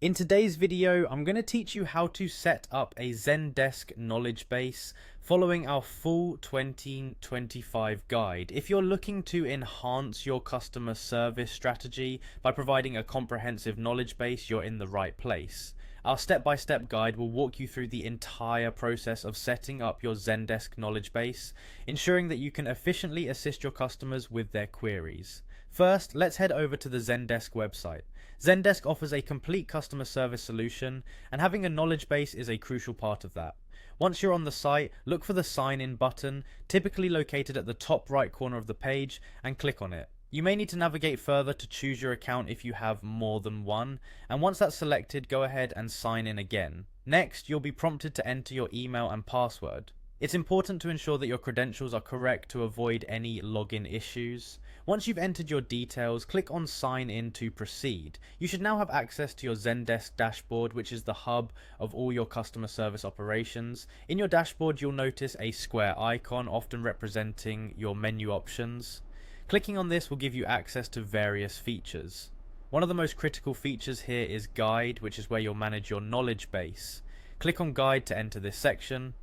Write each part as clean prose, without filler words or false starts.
In today's video, I'm going to teach you how to set up a Zendesk knowledge base following our full 2025 guide. If you're looking to enhance your customer service strategy by providing a comprehensive knowledge base, you're in the right place. Our step-by-step guide will walk you through the entire process of setting up your Zendesk knowledge base, ensuring that you can efficiently assist your customers with their queries. First, let's head over to the Zendesk website. Zendesk offers a complete customer service solution, and having a knowledge base is a crucial part of that. Once you're on the site, look for the sign in button, typically located at the top right corner of the page, and click on it. You may need to navigate further to choose your account if you have more than one, and once that's selected, go ahead and sign in again. Next, you'll be prompted to enter your email and password. It's important to ensure that your credentials are correct to avoid any login issues. Once you've entered your details, click on Sign In to proceed. You should now have access to your Zendesk dashboard, which is the hub of all your customer service operations. In your dashboard, you'll notice a square icon, often representing your menu options. Clicking on this will give you access to various features. One of the most critical features here is Guide, which is where you'll manage your knowledge base. Click on Guide to enter this section.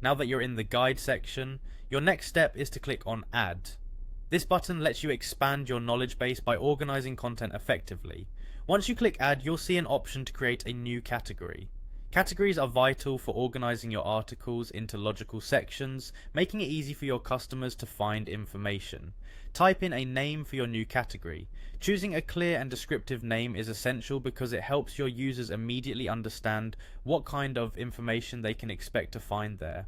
Now that you're in the Guide section, your next step is to click on Add. This button lets you expand your knowledge base by organizing content effectively. Once you click Add, you'll see an option to create a new category. Categories are vital for organizing your articles into logical sections, making it easy for your customers to find information. Type in a name for your new category. Choosing a clear and descriptive name is essential because it helps your users immediately understand what kind of information they can expect to find there.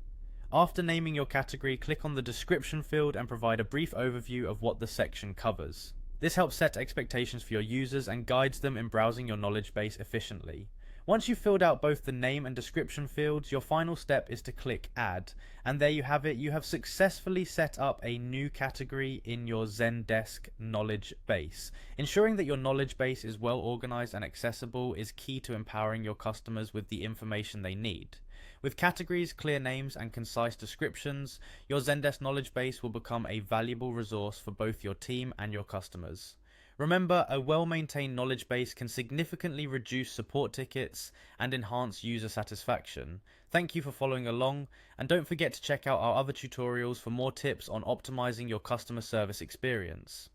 After naming your category, click on the description field and provide a brief overview of what the section covers. This helps set expectations for your users and guides them in browsing your knowledge base efficiently. Once you've filled out both the name and description fields, your final step is to click Add, and there you have it. You have successfully set up a new category in your Zendesk knowledge base. Ensuring that your knowledge base is well organized and accessible is key to empowering your customers with the information they need. With categories, clear names, and concise descriptions, your Zendesk knowledge base will become a valuable resource for both your team and your customers. Remember, a well-maintained knowledge base can significantly reduce support tickets and enhance user satisfaction. Thank you for following along, and don't forget to check out our other tutorials for more tips on optimizing your customer service experience.